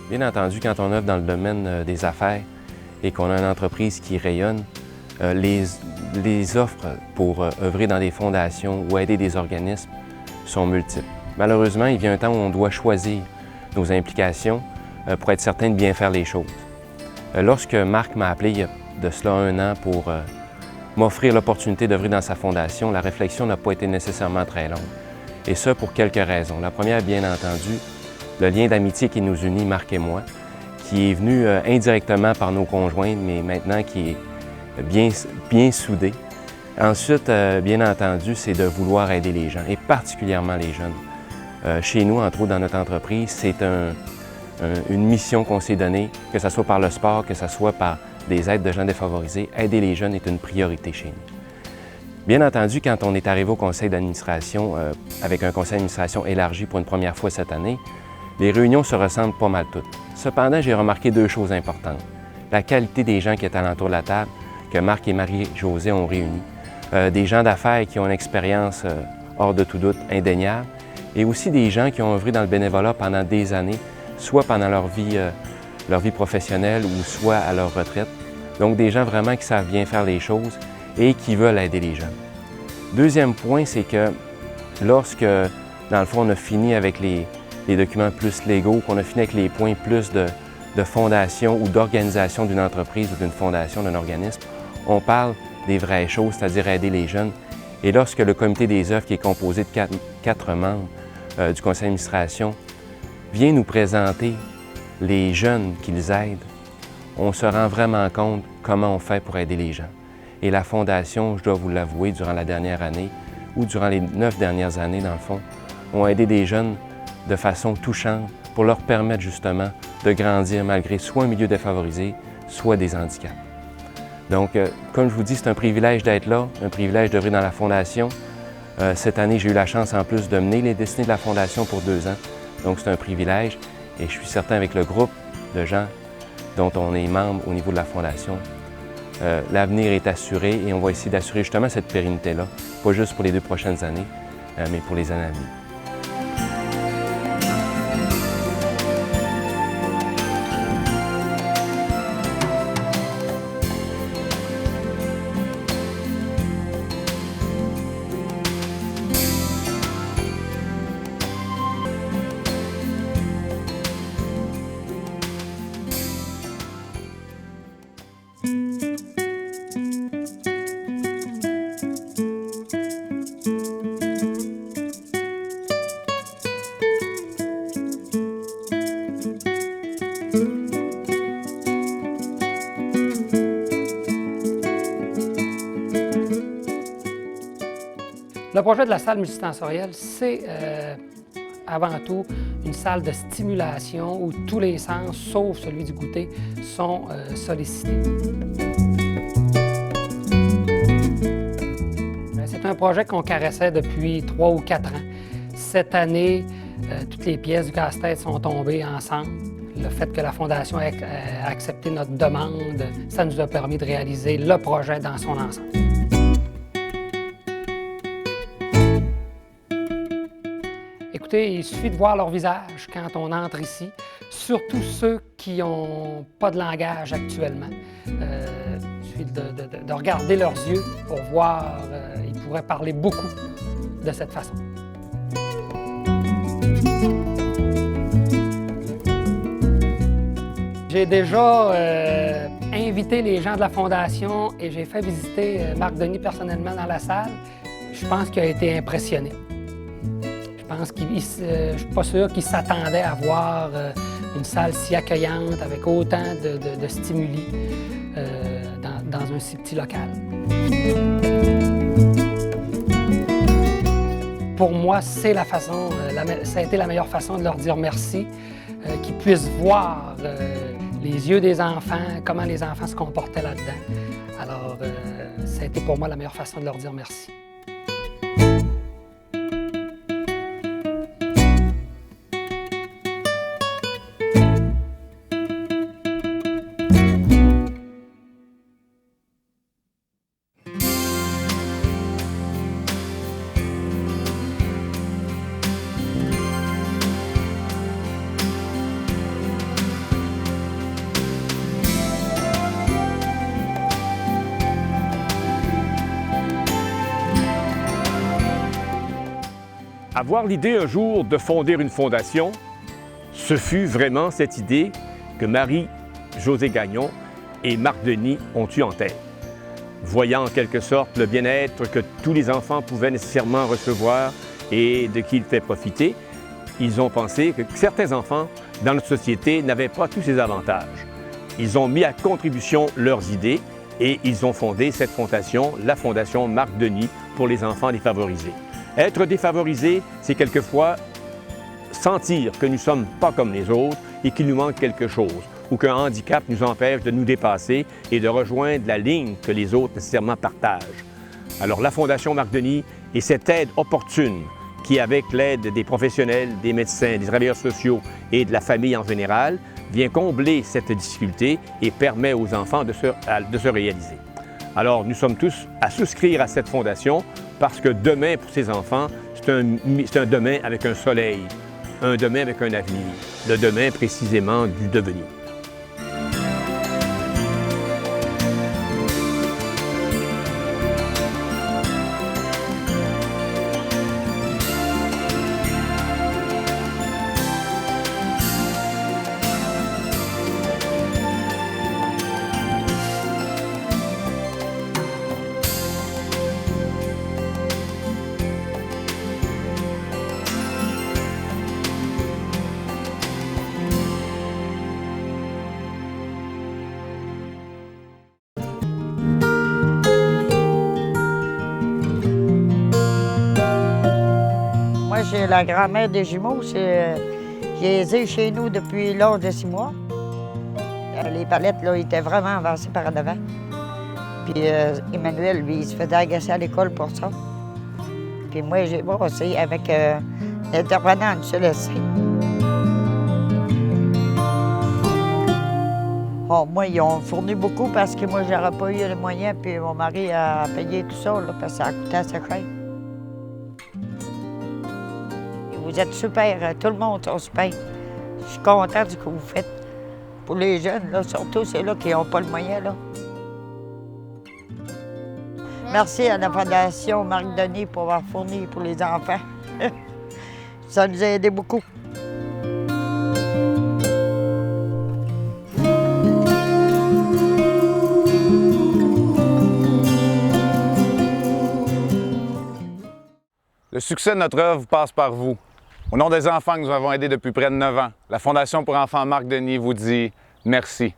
Bien entendu, quand on œuvre dans le domaine des affaires et qu'on a une entreprise qui rayonne, les offres pour œuvrer dans des fondations ou aider des organismes sont multiples. Malheureusement, il vient un temps où on doit choisir nos implications pour être certain de bien faire les choses. Lorsque Marc m'a appelé il y a de cela 1 an pour m'offrir l'opportunité d'œuvrer dans sa fondation, la réflexion n'a pas été nécessairement très longue. Et ça pour quelques raisons. La première, bien entendu, le lien d'amitié qui nous unit, Marc et moi, qui est venu indirectement par nos conjoints, mais maintenant qui est bien soudé. Ensuite, bien entendu, c'est de vouloir aider les gens, et particulièrement les jeunes. Chez nous, entre autres, dans notre entreprise, c'est une mission qu'on s'est donnée, que ce soit par le sport, que ce soit par des aides de gens défavorisés. Aider les jeunes est une priorité chez nous. Bien entendu, quand on est arrivé au conseil d'administration, avec un conseil d'administration élargi pour une première fois cette année, les réunions se ressemblent pas mal toutes. Cependant, j'ai remarqué 2 choses importantes. La qualité des gens qui étaient alentour de la table, que Marc et Marie-Josée ont réunis, des gens d'affaires qui ont une expérience hors de tout doute indéniable, et aussi des gens qui ont œuvré dans le bénévolat pendant des années, soit pendant leur vie professionnelle ou soit à leur retraite. Donc des gens vraiment qui savent bien faire les choses et qui veulent aider les jeunes. Deuxième point, c'est que lorsque, dans le fond, on a fini avec les documents plus légaux, qu'on a fini avec les points plus de fondation ou d'organisation d'une entreprise ou d'une fondation, d'un organisme, on parle des vraies choses, c'est-à-dire aider les jeunes. Et lorsque le comité des œuvres, qui est composé de 4 membres du conseil d'administration, vient nous présenter les jeunes qu'ils aident, on se rend vraiment compte comment on fait pour aider les gens. Et la Fondation, je dois vous l'avouer, durant la dernière année, ou durant les 9 dernières années, dans le fond, ont aidé des jeunes de façon touchante pour leur permettre justement de grandir malgré soit un milieu défavorisé, soit des handicaps. Donc, comme je vous dis, c'est un privilège d'être là, un privilège d'œuvrer dans la Fondation. Cette année, j'ai eu la chance en plus de mener les destinées de la Fondation pour 2 ans. Donc, c'est un privilège et je suis certain avec le groupe de gens dont on est membre au niveau de la Fondation, l'avenir est assuré et on va essayer d'assurer justement cette pérennité-là, pas juste pour les 2 prochaines années, mais pour les années à venir. Le projet de la salle multisensorielle, c'est avant tout une salle de stimulation où tous les sens, sauf celui du goûter, sont sollicités. C'est un projet qu'on caressait depuis 3 ou 4 ans. Cette année, toutes les pièces du casse-tête sont tombées ensemble. Le fait que la Fondation ait accepté notre demande, ça nous a permis de réaliser le projet dans son ensemble. Écoutez, il suffit de voir leur visage quand on entre ici, surtout ceux qui n'ont pas de langage actuellement. Il suffit de regarder leurs yeux pour voir, ils pourraient parler beaucoup de cette façon. J'ai déjà invité les gens de la Fondation et j'ai fait visiter Marc Denis personnellement dans la salle. Je pense qu'il a été impressionné. Je ne suis pas sûr qu'il s'attendait à voir une salle si accueillante avec autant de stimuli dans un si petit local. Pour moi, c'est la façon, ça a été la meilleure façon de leur dire merci, qu'ils puissent voir les yeux des enfants, comment les enfants se comportaient là-dedans. Alors, ça a été pour moi la meilleure façon de leur dire merci. Avoir l'idée un jour de fonder une fondation, ce fut vraiment cette idée que Marie-Josée Gagnon et Marc Denis ont eue en tête. Voyant en quelque sorte le bien-être que tous les enfants pouvaient nécessairement recevoir et de qui ils fait profiter, ils ont pensé que certains enfants dans notre société n'avaient pas tous ces avantages. Ils ont mis à contribution leurs idées et ils ont fondé cette fondation, la Fondation Marc Denis pour les enfants défavorisés. Être défavorisé, c'est quelquefois sentir que nous ne sommes pas comme les autres et qu'il nous manque quelque chose, ou qu'un handicap nous empêche de nous dépasser et de rejoindre la ligne que les autres nécessairement partagent. Alors la Fondation Marc Denis est cette aide opportune qui, avec l'aide des professionnels, des médecins, des travailleurs sociaux et de la famille en général, vient combler cette difficulté et permet aux enfants de se réaliser. Alors nous sommes tous à souscrire à cette fondation parce que demain pour ces enfants, c'est un demain avec un soleil, un demain avec un avenir, le demain précisément du devenir. Moi, j'ai la grand-mère des jumeaux. J'ai les ai chez nous depuis l'âge de 6 mois. Les palettes, là, étaient vraiment avancées par en avant. Puis Emmanuel, lui, il se faisait agacer à l'école pour ça. Puis moi, j'ai aussi avec l'intervenant du CLSC. Bon, moi, ils ont fourni beaucoup parce que moi, j'aurais pas eu les moyens, puis mon mari a payé tout ça, là, parce que ça a coûté assez cher. Vous êtes super, tout le monde est super. Je suis contente de ce que vous faites. Pour les jeunes, là, surtout ceux-là qui n'ont pas le moyen. Là. Merci à la Fondation Marc Denis pour avoir fourni pour les enfants. Ça nous a aidé beaucoup. Le succès de notre œuvre passe par vous. Au nom des enfants que nous avons aidés depuis près de 9 ans, la Fondation pour enfants Marc Denis vous dit merci.